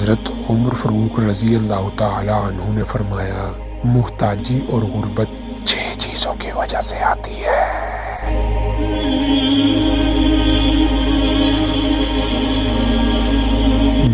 حضرت عمر فاروق رضی اللہ تعالی عنہ نے فرمایا، محتاجی اور غربت 6 چیزوں کی وجہ سے آتی ہے۔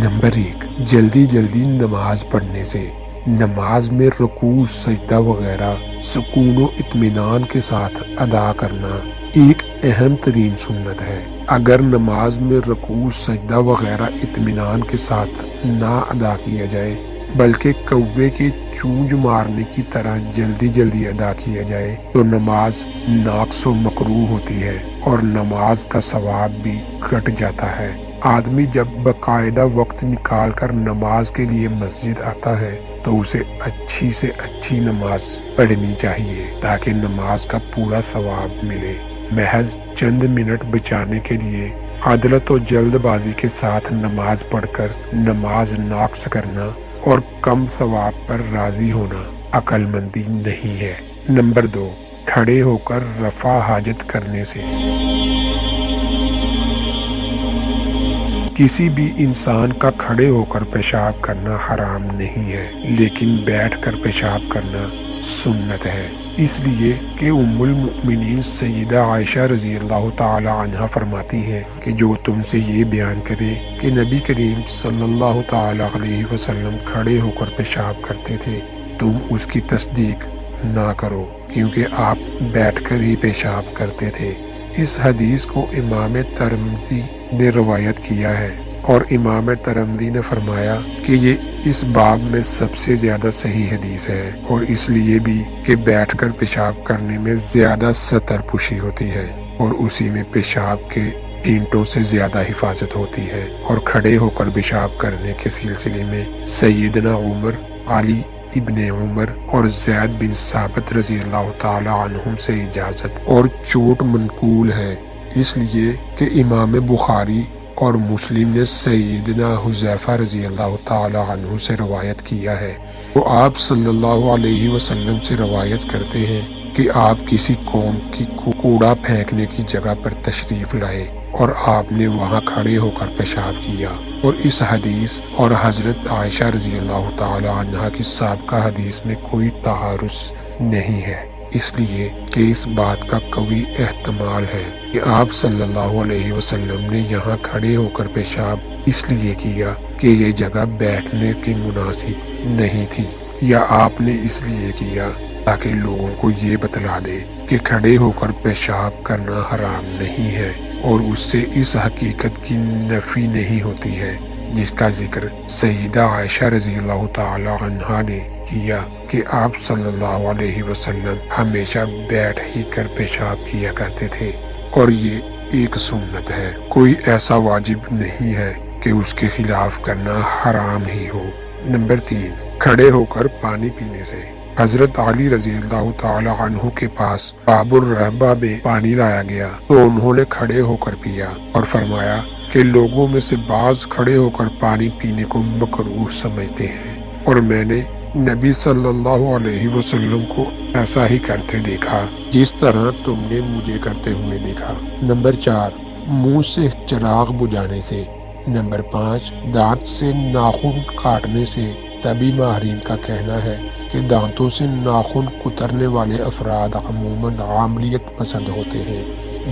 نمبر 1، جلدی جلدی نماز پڑھنے سے۔ نماز میں رکوع، سجدہ وغیرہ سکون و اطمینان کے ساتھ ادا کرنا ایک اہم ترین سنت ہے۔ اگر نماز میں رکوع، سجدہ وغیرہ اطمینان کے ساتھ نہ ادا کیا جائے بلکہ کوے کے چونچ مارنے کی طرح جلدی جلدی ادا کیا جائے تو نماز ناقص و مکروہ ہوتی ہے اور نماز کا ثواب بھی گھٹ جاتا ہے۔ آدمی جب باقاعدہ وقت نکال کر نماز کے لیے مسجد آتا ہے تو اسے اچھی سے اچھی نماز پڑھنی چاہیے تاکہ نماز کا پورا ثواب ملے۔ محض چند منٹ بچانے کے لیے عدالت و جلد بازی کے ساتھ نماز پڑھ کر نماز ناقص کرنا اور کم ثواب پر راضی ہونا عقل مندی نہیں ہے۔ نمبر 2، کھڑے ہو کر رفع حاجت کرنے سے۔ کسی بھی انسان کا کھڑے ہو کر پیشاب کرنا حرام نہیں ہے، لیکن بیٹھ کر پیشاب کرنا سنت ہے، اس لیے کہ ام المؤمنین سیدہ عائشہ رضی اللہ تعالی عنہا فرماتی ہیں کہ جو تم سے یہ بیان کرے کہ نبی کریم صلی اللہ تعالی علیہ وسلم کھڑے ہو کر پیشاب کرتے تھے، تم اس کی تصدیق نہ کرو، کیونکہ آپ بیٹھ کر ہی پیشاب کرتے تھے۔ اس حدیث کو امام ترمذی نے روایت کیا ہے اور امام ترمذی نے فرمایا کہ یہ اس باب میں سب سے زیادہ صحیح حدیث ہے، اور اس لیے بھی کہ بیٹھ کر پیشاب کرنے میں زیادہ ستر پوشی ہوتی ہے اور اسی میں پیشاب کے چینٹوں سے زیادہ حفاظت ہوتی ہے، اور کھڑے ہو کر پیشاب کرنے کے سلسلے میں سیدنا عمر، علی ابن عمر اور زید بن ثابت رضی اللہ تعالی عنہم سے اجازت اور چوٹ منقول ہے، اس لیے کہ امام بخاری اور مسلم نے سیدنا حذیفہ رضی اللہ تعالی عنہ سے روایت کیا ہے۔ وہ آپ صلی اللہ علیہ وسلم سے روایت کرتے ہیں کہ آپ کسی قوم کی کوڑا پھینکنے کی جگہ پر تشریف لائے اور آپ نے وہاں کھڑے ہو کر پیشاب کیا، اور اس حدیث اور حضرت عائشہ رضی اللہ تعالی عنہا کی سابقہ حدیث میں کوئی تعارض نہیں ہے، اس لیے کہ اس بات کا قوی احتمال ہے کہ آپ صلی اللہ علیہ وسلم نے یہاں کھڑے ہو کر پیشاب اس لیے کیا کہ یہ جگہ بیٹھنے کی مناسب نہیں تھی، یا آپ نے اس لیے کیا تاکہ لوگوں کو یہ بتلا دے کہ کھڑے ہو کر پیشاب کرنا حرام نہیں ہے، اور اس سے اس حقیقت کی نفی نہیں ہوتی ہے جس کا ذکر سیدہ عائشہ رضی اللہ تعالی عنہا نے کیا کہ آپ صلی اللہ علیہ وسلم ہمیشہ بیٹھ ہی کر پیشاب کیا کرتے تھے، اور یہ ایک سنت ہے، کوئی ایسا واجب نہیں ہے کہ اس کے خلاف کرنا حرام ہی ہو۔ نمبر 3، کھڑے ہو کر پانی پینے سے۔ حضرت علی رضی اللہ تعالی عنہ کے پاس باب الرحبہ میں پانی لایا گیا تو انہوں نے کھڑے ہو کر پیا اور فرمایا کہ لوگوں میں سے بعض کھڑے ہو کر پانی پینے کو مکروہ سمجھتے ہیں، اور میں نے نبی صلی اللہ علیہ وسلم کو ایسا ہی کرتے دیکھا جس طرح تم نے مجھے کرتے ہوئے دیکھا۔ نمبر 4، منہ سے چراغ بجھانے سے۔ نمبر 5، دانت سے ناخن کاٹنے سے۔ طبی ماہرین کا کہنا ہے کہ دانتوں سے ناخن کترنے والے افراد عموماً عاملیت پسند ہوتے ہیں،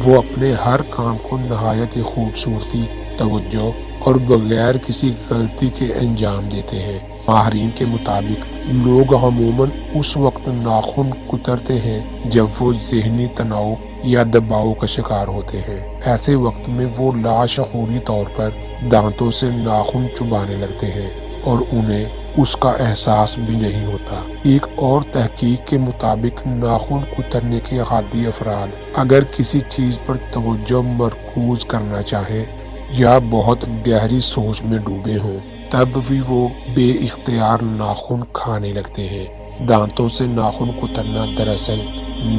وہ اپنے ہر کام کو نہایت خوبصورتی، توجہ اور بغیر کسی غلطی کے انجام دیتے ہیں۔ ماہرین کے مطابق لوگ عموماً اس وقت ناخن کترتے ہیں جب وہ ذہنی تناؤ یا دباؤ کا شکار ہوتے ہیں۔ ایسے وقت میں وہ لاشعوری طور پر دانتوں سے ناخن چبانے لگتے ہیں اور انہیں اس کا احساس بھی نہیں ہوتا۔ ایک اور تحقیق کے مطابق ناخن کترنے کے عادی افراد اگر کسی چیز پر توجہ مرکوز کرنا چاہیں یا بہت گہری سوچ میں ڈوبے ہوں تب بھی وہ بے اختیار ناخن کھانے لگتے ہیں۔ دانتوں سے ناخن کترنا دراصل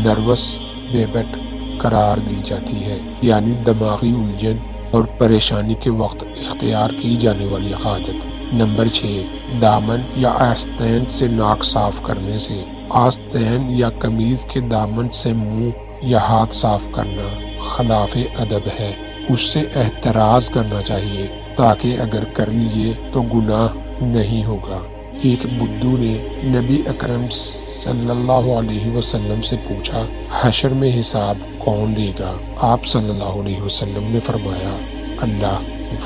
نروس بیبٹ قرار دی جاتی ہے، یعنی دماغی الجھن اور پریشانی کے وقت اختیار کی جانے والی عادت۔ نمبر 6، دامن یا آستین سے ناک صاف کرنے سے۔ آستین یا قمیض کے دامن سے منہ یا ہاتھ صاف کرنا خلاف ادب ہے، اس سے احتراز کرنا چاہیے تاکہ اگر کر لیے تو گناہ نہیں ہوگا۔ ایک بدھو نے نبی اکرم صلی اللہ علیہ وسلم سے پوچھا، حشر میں حساب کون لے گا؟ آپ صلی اللہ علیہ وسلم نے فرمایا، اللہ۔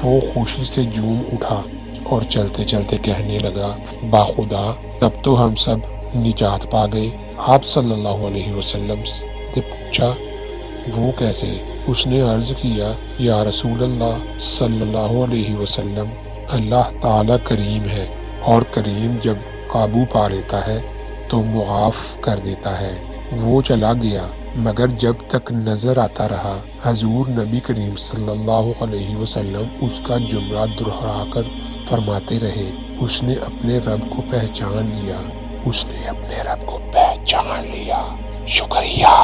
وہ خوشی سے جھوم اٹھا اور چلتے چلتے کہنے لگا، باخدا تب تو ہم سب نجات پا گئے۔ آپ صلی اللہ علیہ وسلم نے پوچھا، وہ کیسے؟ اس نے عرض کیا، یا رسول اللہ صلی اللہ علیہ وسلم، اللہ تعالی کریم ہے، اور کریم جب قابو پا لیتا ہے تو معاف کر دیتا ہے۔ وہ چلا گیا مگر جب تک نظر آتا رہا، حضور نبی کریم صلی اللہ علیہ وسلم اس کا جملہ دہرا کر فرماتے رہے، اس نے اپنے رب کو پہچان لیا، اس نے اپنے رب کو پہچان لیا۔ شکریہ۔